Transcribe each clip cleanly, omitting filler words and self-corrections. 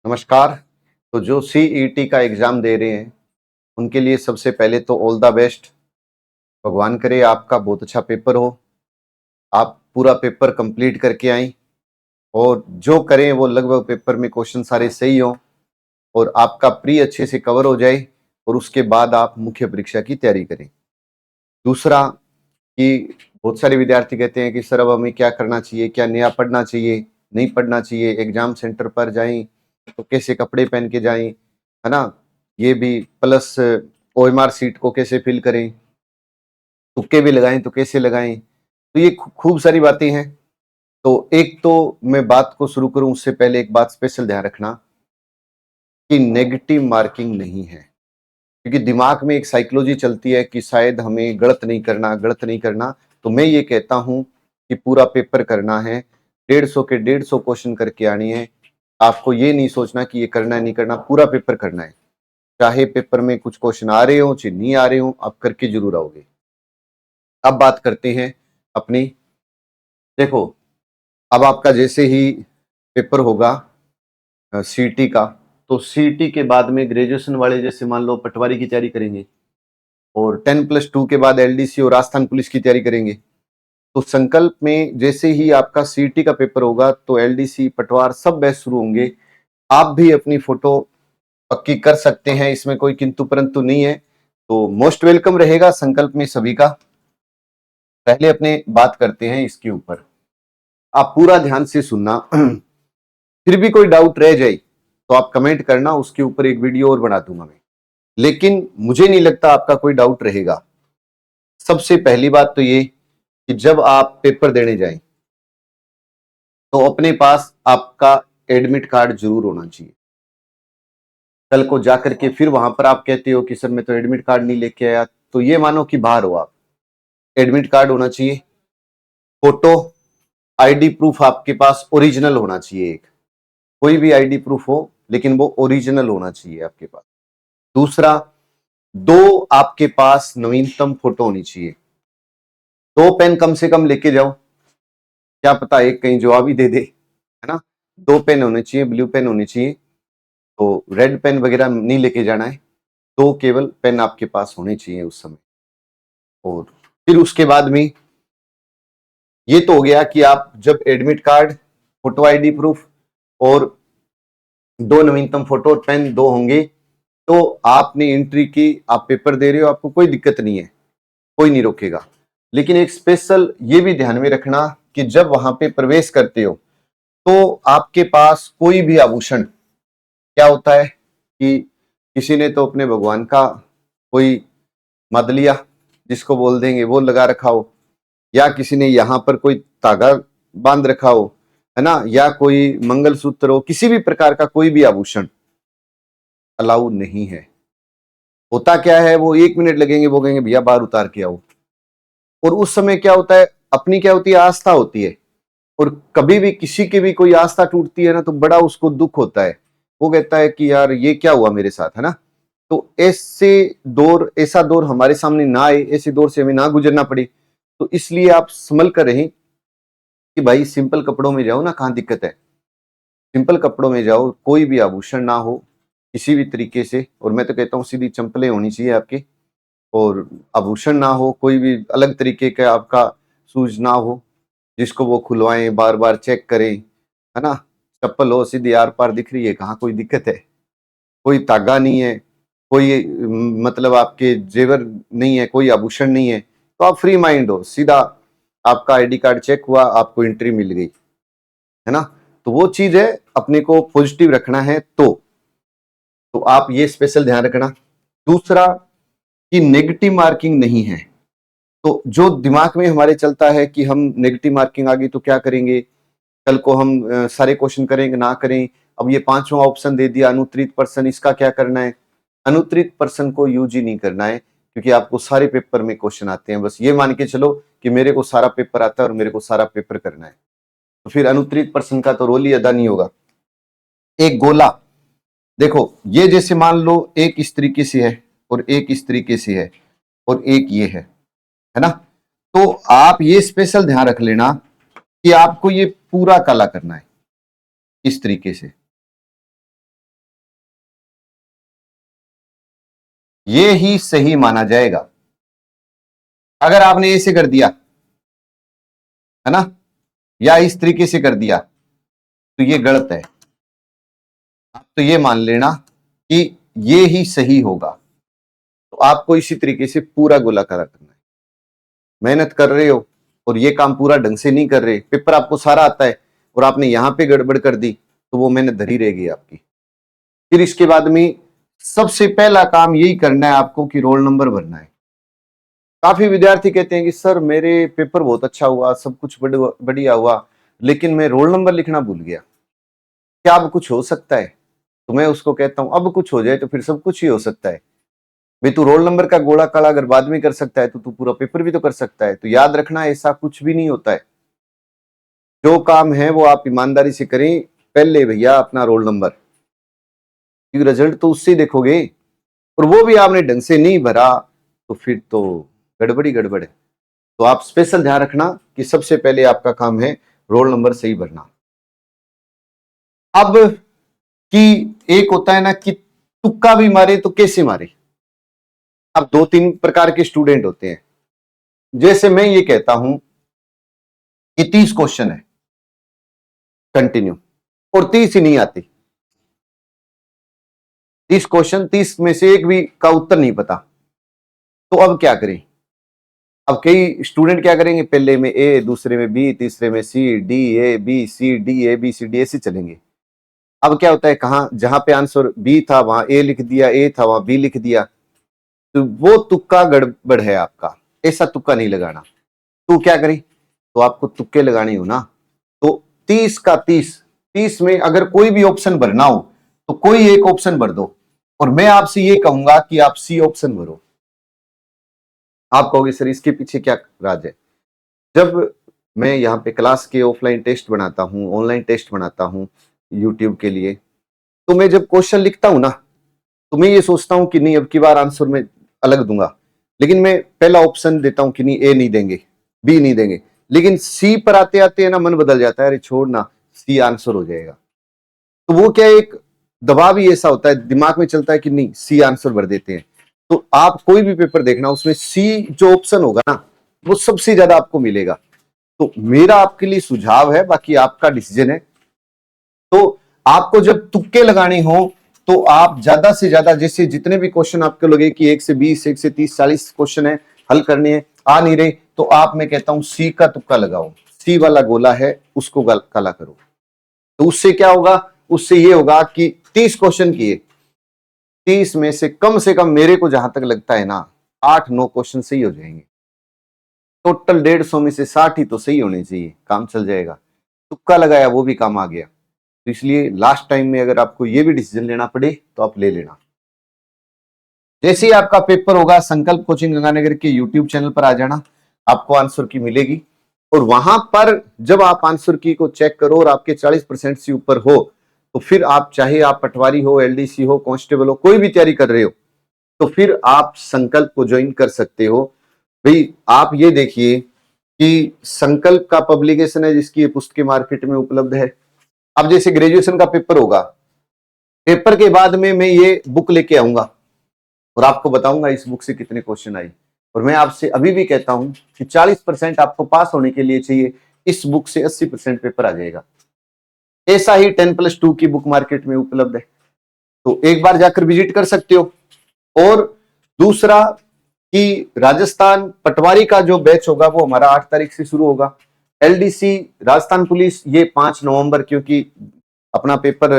नमस्कार। तो जो सीईटी का एग्ज़ाम दे रहे हैं, उनके लिए सबसे पहले तो ऑल द बेस्ट। भगवान करे आपका बहुत अच्छा पेपर हो, आप पूरा पेपर कंप्लीट करके आएँ और जो करें वो लगभग पेपर में क्वेश्चन सारे सही हों और आपका प्री अच्छे से कवर हो जाए और उसके बाद आप मुख्य परीक्षा की तैयारी करें। दूसरा कि बहुत सारे विद्यार्थी कहते हैं कि सर अब हमें क्या करना चाहिए, क्या नया पढ़ना चाहिए, नहीं पढ़ना चाहिए, एग्ज़ाम सेंटर पर जाएँ तो कैसे कपड़े पहन के जाएँ, है ना? ये भी प्लस ओएमआर शीट को कैसे फिल करें, तुक्के भी लगाएँ तो कैसे लगाएँ? तो ये खूब सारी बातें हैं। तो एक तो मैं बात को शुरू करूँ उससे पहले एक बात स्पेशल ध्यान रखना कि नेगेटिव मार्किंग नहीं है। क्योंकि दिमाग में एक साइकोलॉजी चलती है कि शायद हमें गलत नहीं करना, गलत नहीं करना। तो मैं ये कहता हूँ कि पूरा पेपर करना है, 150 के 150 क्वेश्चन करके आने हैं। आपको ये नहीं सोचना कि ये करना है, नहीं करना, पूरा पेपर करना है। चाहे पेपर में कुछ क्वेश्चन आ रहे हों, चाहे नहीं आ रहे हों, आप करके ज़रूर आओगे। अब बात करते हैं अपनी। देखो, अब आपका जैसे ही पेपर होगा सीईटी का, तो सीईटी के बाद में ग्रेजुएशन वाले जैसे मान लो पटवारी की तैयारी करेंगे और 10+2 के बाद एलडीसी और राजस्थान पुलिस की तैयारी करेंगे। तो संकल्प में जैसे ही आपका सीईटी का पेपर होगा तो एलडीसी, पटवार सब बैच शुरू होंगे। आप भी अपनी फोटो पक्की कर सकते हैं, इसमें कोई किंतु परंतु नहीं है। तो मोस्ट वेलकम रहेगा संकल्प में सभी का। पहले अपने बात करते हैं इसके ऊपर, आप पूरा ध्यान से सुनना। फिर भी कोई डाउट रह जाए तो आप कमेंट करना, उसके ऊपर एक वीडियो और बना दूंगा मैं। लेकिन मुझे नहीं लगता आपका कोई डाउट रहेगा। सबसे पहली बात तो ये कि जब आप पेपर देने जाएं तो अपने पास आपका एडमिट कार्ड जरूर होना चाहिए। कल को जाकर के फिर वहां पर आप कहते हो कि सर मैं तो एडमिट कार्ड नहीं लेके आया, तो ये मानो कि बाहर हो आप। एडमिट कार्ड होना चाहिए, फोटो, आईडी प्रूफ आपके पास ओरिजिनल होना चाहिए। एक कोई भी आईडी प्रूफ हो लेकिन वो ओरिजिनल होना चाहिए आपके पास। दूसरा, दो आपके पास नवीनतम फोटो होनी चाहिए। दो पेन कम से कम लेके जाओ, क्या पता एक कहीं जवाब ही दे दे, है ना? दो पेन होने चाहिए, ब्लू पेन होनी चाहिए। तो रेड पेन वगैरह नहीं लेके जाना है, दो केवल पेन आपके पास होने चाहिए उस समय। और फिर उसके बाद में ये तो हो गया कि आप जब admit card, photo ID proof और दो नवीनतम फोटो और पेन दो होंगे तो आपने एंट्री की, आप पेपर दे रहे हो, आपको कोई दिक्कत नहीं है, कोई नहीं रोकेगा। लेकिन एक स्पेशल ये भी ध्यान में रखना कि जब वहां पे प्रवेश करते हो तो आपके पास कोई भी आभूषण, क्या होता है कि किसी ने तो अपने भगवान का कोई मदलिया जिसको बोल देंगे वो लगा रखा हो, या किसी ने यहां पर कोई धागा बांध रखा हो, है ना, या कोई मंगलसूत्र हो, किसी भी प्रकार का कोई भी आभूषण अलाउ नहीं है। होता क्या है, वो 1 मिनट लगेंगे, वो कहेंगे भैया बाहर उतार के आओ। और उस समय क्या होता है, अपनी क्या होती है, आस्था होती है। और कभी भी किसी की भी कोई आस्था टूटती है ना तो बड़ा उसको दुख होता है। वो कहता है कि यार ये क्या हुआ मेरे साथ, है ना? तो ऐसा दौर हमारे सामने ना आए, ऐसे दौर से हमें ना गुजरना पड़े। तो इसलिए आप संभल कर रहें कि भाई सिंपल कपड़ों में जाओ ना, कहाँ दिक्कत है। सिंपल कपड़ों में जाओ, कोई भी आभूषण ना हो किसी भी तरीके से। और मैं तो कहता हूँ सीधी चंपलें होनी चाहिए आपकी, और आभूषण ना हो, कोई भी अलग तरीके का आपका शूज ना हो जिसको वो खुलवाएं, बार बार चेक करें, है ना? चप्पल हो सीधी आर पार दिख रही है, कहाँ कोई दिक्कत है? कोई तागा नहीं है, कोई मतलब आपके जेवर नहीं है, कोई आभूषण नहीं है, तो आप फ्री माइंड हो, सीधा आपका आईडी कार्ड चेक हुआ, आपको एंट्री मिल गई, है ना? तो वो चीज है, अपने को पॉजिटिव रखना है। तो आप ये स्पेशल ध्यान रखना। दूसरा कि नेगेटिव मार्किंग नहीं है। तो जो दिमाग में हमारे चलता है कि हम नेगेटिव मार्किंग आ गई तो क्या करेंगे, कल को हम सारे क्वेश्चन करेंगे ना करें। अब ये पांचवा ऑप्शन दे दिया अनुत्तरित प्रश्न, इसका क्या करना है? अनुत्तरित प्रश्न को यूज ही नहीं करना है, क्योंकि आपको सारे पेपर में क्वेश्चन आते हैं। बस ये मान के चलो कि मेरे को सारा पेपर आता है और मेरे को सारा पेपर करना है, तो फिर अनुत्तरित प्रश्न का तो रोल ही अदा नहीं होगा। एक गोला, देखो ये जैसे मान लो एक इस तरीके से है और एक इस तरीके से है और एक ये है ना? तो आप ये स्पेशल ध्यान रख लेना कि आपको ये पूरा काला करना है इस तरीके से। ये ही सही माना जाएगा। अगर आपने ऐसे कर दिया है ना, या इस तरीके से कर दिया, तो ये गलत है। आप तो ये मान लेना कि ये ही सही होगा। तो आपको इसी तरीके से पूरा गोलाकार करना है। मेहनत कर रहे हो और ये काम पूरा ढंग से नहीं कर रहे, पेपर आपको सारा आता है और आपने यहां पे गड़बड़ कर दी, तो वो मेहनत धरी रहेगी आपकी। फिर इसके बाद में सबसे पहला काम यही करना है आपको कि रोल नंबर भरना है। काफी विद्यार्थी कहते हैं कि सर मेरे पेपर बहुत अच्छा हुआ, सब कुछ बढ़िया हुआ, लेकिन मैं रोल नंबर लिखना भूल गया। क्या अब कुछ हो सकता है? तो मैं उसको कहता हूं अब कुछ हो जाए तो फिर सब कुछ ही हो सकता है। भाई तू रोल नंबर का गोला काला अगर बाद में कर सकता है तो तू पूरा पेपर भी तो कर सकता है। तो याद रखना ऐसा कुछ भी नहीं होता है। जो काम है वो आप ईमानदारी से करें, पहले भैया अपना रोल नंबर, क्योंकि रिजल्ट तो उससे देखोगे, और वो भी आपने ढंग से नहीं भरा तो फिर तो गड़बड़ी गड़बड़ है। तो आप स्पेशल ध्यान रखना कि सबसे पहले आपका काम है रोल नंबर सही भरना। अब कि एक होता है ना कि तुक्का भी मारे तो कैसे मारे। अब दो तीन प्रकार के स्टूडेंट होते हैं। जैसे मैं ये कहता हूं कि 30 क्वेश्चन है कंटिन्यू और 30 ही नहीं आती। 30 क्वेश्चन, 30 में से एक भी का उत्तर नहीं पता, तो अब क्या करें? अब कई स्टूडेंट क्या करेंगे, पहले में ए, दूसरे में बी, तीसरे में C, D A B C D A B C D, ऐसे चलेंगे। अब क्या होता है, कहां जहां पे आंसर बी था वहां ए लिख दिया, ए था वहां बी लिख दिया, तो वो तुक्का गड़बड़ है आपका। ऐसा तुक्का नहीं लगाना। तो क्या करें? तो आपको तुक्के लगाने हो ना, तो 30 का 30, 30 में अगर कोई भी ऑप्शन भरना हो तो कोई एक ऑप्शन भर दो, और मैं आपसे ये कहूंगा कि आप सी ऑप्शन भरो। आप कहोगे सर इसके पीछे क्या राज है? जब मैं यहाँ पे क्लास के ऑफलाइन टेस्ट बनाता हूँ, ऑनलाइन टेस्ट बनाता हूँ यूट्यूब के लिए, तो मैं जब क्वेश्चन लिखता हूं ना, तो मैं ये सोचता हूं कि नहीं अब की बार आंसर मैं अलग दूंगा, लेकिन मैं पहला ऑप्शन देता हूं कि नहीं ए नहीं देंगे, बी नहीं देंगे, लेकिन सी पर आते आते है ना मन बदल जाता है, अरे छोड़ ना सी आंसर हो जाएगा। तो वो क्या, एक दबाव ही ऐसा होता है दिमाग में चलता है कि नहीं सी आंसर भर देते हैं। तो आप कोई भी पेपर देखना, उसमें सी जो ऑप्शन होगा ना वो सबसे ज्यादा आपको मिलेगा। तो मेरा आपके लिए सुझाव है, बाकी आपका डिसीजन है। तो आपको जब तुक्के लगाने हो तो आप ज्यादा से ज्यादा, जैसे जितने भी क्वेश्चन आपको लगे कि 1 से 20, 1 से 30, 40 क्वेश्चन है हल करने हैं, आ नहीं रहे, तो आप, मैं कहता हूं सी का तुक्का लगाओ। सी वाला गोला है उसको काला करो। तो उससे क्या होगा, उससे ये होगा कि 30 क्वेश्चन किए, 30 में से कम मेरे को जहां तक लगता है ना 8-9 क्वेश्चन सही हो जाएंगे। टोटल 150 में से 60 ही तो सही होने चाहिए, काम चल जाएगा। तुक्का लगाया वो भी काम आ गया। तो इसलिए लास्ट टाइम में अगर आपको ये भी डिसीजन लेना पड़े तो आप ले लेना। जैसे ही आपका पेपर होगा, संकल्प कोचिंग गंगानगर के यूट्यूब चैनल पर आ जाना, आपको आंसर की मिलेगी। और वहां पर जब आप आंसर की को चेक करो और आपके 40% से ऊपर हो, तो फिर आप, चाहे आप पटवारी हो, एलडीसी हो, कांस्टेबल हो, कोई भी तैयारी कर रहे हो, तो फिर आप संकल्प को ज्वाइन कर सकते हो। भाई आप ये देखिए कि संकल्प का पब्लिकेशन है जिसकी पुस्तकें मार्केट में उपलब्ध है। अब जैसे ग्रेजुएशन का पेपर होगा, पेपर के बाद में मैं ये बुक लेके आऊंगा और आपको बताऊंगा इस बुक से कितने क्वेश्चन आई। और मैं आपसे अभी भी कहता हूं कि 40% आपको पास होने के लिए चाहिए, इस बुक से 80% पेपर आ जाएगा। ऐसा ही 10+2 की बुक मार्केट में उपलब्ध है, तो एक बार जाकर विजिट कर सकते हो। और दूसरा कि राजस्थान पटवारी का जो बैच होगा वो हमारा 8 तारीख से शुरू होगा। एलडीसी राजस्थान पुलिस ये 5 नवंबर, क्योंकि अपना पेपर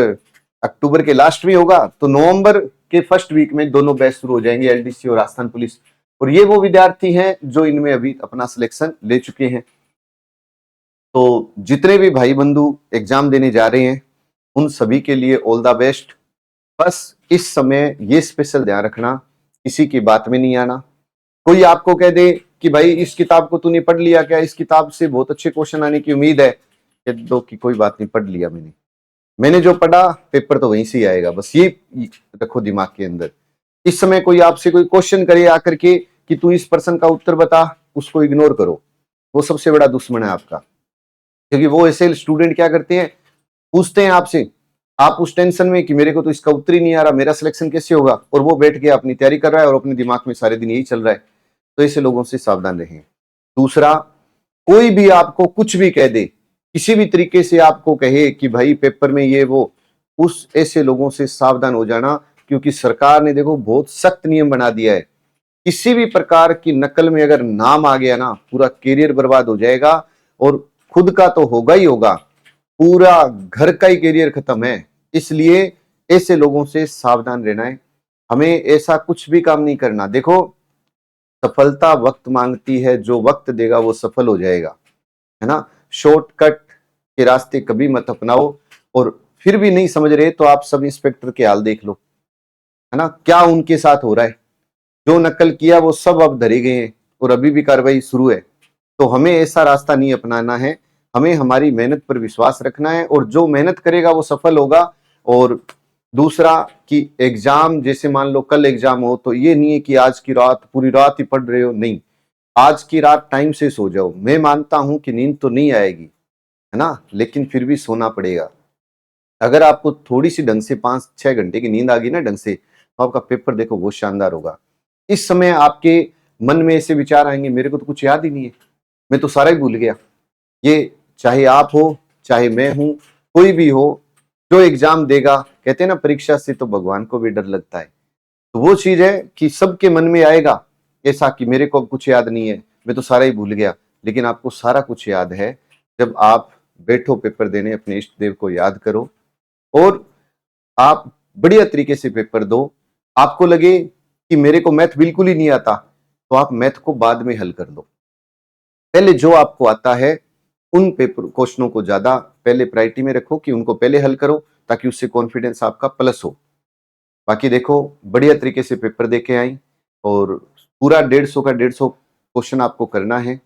अक्टूबर के लास्ट में होगा, तो नवंबर के फर्स्ट वीक में दोनों बैच शुरू हो जाएंगे, एलडीसी और राजस्थान पुलिस। और ये वो विद्यार्थी हैं जो इनमें अभी अपना सिलेक्शन ले चुके हैं। तो जितने भी भाई बंधु एग्जाम देने जा रहे हैं उन सभी के लिए ऑल द बेस्ट। बस इस समय ये स्पेशल ध्यान रखना, किसी की बात में नहीं आना। कोई आपको कह दे कि भाई इस किताब को तूने पढ़ लिया क्या, इस किताब से बहुत अच्छे क्वेश्चन आने की उम्मीद है, कह दो कि कोई बात नहीं, पढ़ लिया मैंने जो पढ़ा पेपर तो वहीं से ही आएगा। बस ये रखो दिमाग के अंदर। इस समय कोई आपसे कोई क्वेश्चन करे आकर के कि तू इस प्रश्न का उत्तर बता, उसको इग्नोर करो, वो सबसे बड़ा दुश्मन है आपका। क्योंकि वो ऐसे स्टूडेंट क्या करते हैं, पूछते हैं आपसे, आप उस टेंशन में कि मेरे को तो इसका उत्तर ही नहीं आ रहा, मेरा सिलेक्शन कैसे होगा, और वो बैठ के अपनी तैयारी कर रहा है और अपने दिमाग में सारे दिन यही चल रहा है। तो ऐसे लोगों से सावधान रहें। दूसरा, कोई भी आपको कुछ भी कह दे, किसी भी तरीके से आपको कहे कि भाई पेपर में ये वो, उस ऐसे लोगों से सावधान हो जाना, क्योंकि सरकार ने देखो बहुत सख्त नियम बना दिया है। किसी भी प्रकार की नकल में अगर नाम आ गया ना, पूरा करियर बर्बाद हो जाएगा, और खुद का तो होगा ही होगा, पूरा घर का ही करियर खत्म है। इसलिए ऐसे लोगों से सावधान रहना है। हमें ऐसा कुछ भी काम नहीं करना। देखो, सफलता वक्त मांगती है, जो वक्त देगा वो सफल हो जाएगा, है ना। शॉर्टकट के रास्ते कभी मत अपनाओ। और फिर भी नहीं समझ रहे तो आप सब इंस्पेक्टर के हाल देख लो, है ना, क्या उनके साथ हो रहा है। जो नकल किया वो सब अब धरे गए हैं और अभी भी कार्रवाई शुरू है। तो हमें ऐसा रास्ता नहीं अपनाना है। हमें हमारी मेहनत पर विश्वास रखना है, और जो मेहनत करेगा वो सफल होगा। और दूसरा कि एग्जाम, जैसे मान लो कल एग्जाम हो, तो ये नहीं है कि आज की रात पूरी रात ही पढ़ रहे हो, नहीं, आज की रात टाइम से सो जाओ। मैं मानता हूं कि नींद तो नहीं आएगी, है ना, लेकिन फिर भी सोना पड़ेगा। अगर आपको थोड़ी सी ढंग से 5-6 घंटे की नींद आ गई ना ढंग से, तो आपका पेपर देखो बहुत शानदार होगा। इस समय आपके मन में ऐसे विचार आएंगे, मेरे को तो कुछ याद ही नहीं है, मैं तो सारा ही भूल गया। ये चाहे आप हो, चाहे मैं हूं, कोई भी हो, जो एग्जाम देगा, कहते हैं ना परीक्षा से तो भगवान को भी डर लगता है। तो वो चीज है कि सबके मन में आएगा ऐसा कि मेरे को अब कुछ याद नहीं है, मैं तो सारा ही भूल गया। लेकिन आपको सारा कुछ याद है। जब आप बैठो पेपर देने, अपने इष्ट देव को याद करो और आप बढ़िया तरीके से पेपर दो। आपको लगे कि मेरे को मैथ बिल्कुल ही नहीं आता, तो आप मैथ को बाद में हल कर लो। पहले जो आपको आता है उन पेपर क्वेश्चनों को ज्यादा पहले प्रायोरिटी में रखो, कि उनको पहले हल करो, ताकि उससे कॉन्फिडेंस आपका प्लस हो। बाकी देखो, बढ़िया तरीके से पेपर दे के आई, और पूरा 150 का 150 क्वेश्चन आपको करना है।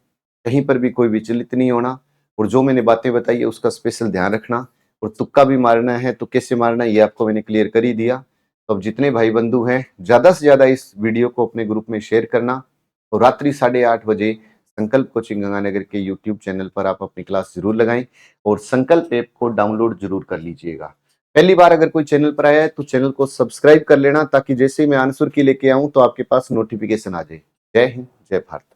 कहीं पर भी कोई विचलित नहीं होना, और जो मैंने बातें बताई है उसका स्पेशल ध्यान रखना। और तुक्का भी मारना है तो कैसे मारना है ये आपको मैंने क्लियर कर ही दिया। तो अब जितने भाई बंधु हैं, ज्यादा से ज्यादा इस वीडियो को अपने ग्रुप में शेयर करना। और रात्रि 8:30 बजे संकल्प कोचिंग गंगानगर के यूट्यूब चैनल पर आप अपनी क्लास जरूर लगाएं, और संकल्प ऐप को डाउनलोड जरूर कर लीजिएगा। पहली बार अगर कोई चैनल पर आया है तो चैनल को सब्सक्राइब कर लेना, ताकि जैसे ही मैं आंसर की लेके आऊं तो आपके पास नोटिफिकेशन आ जाए। जय हिंद, जय भारत।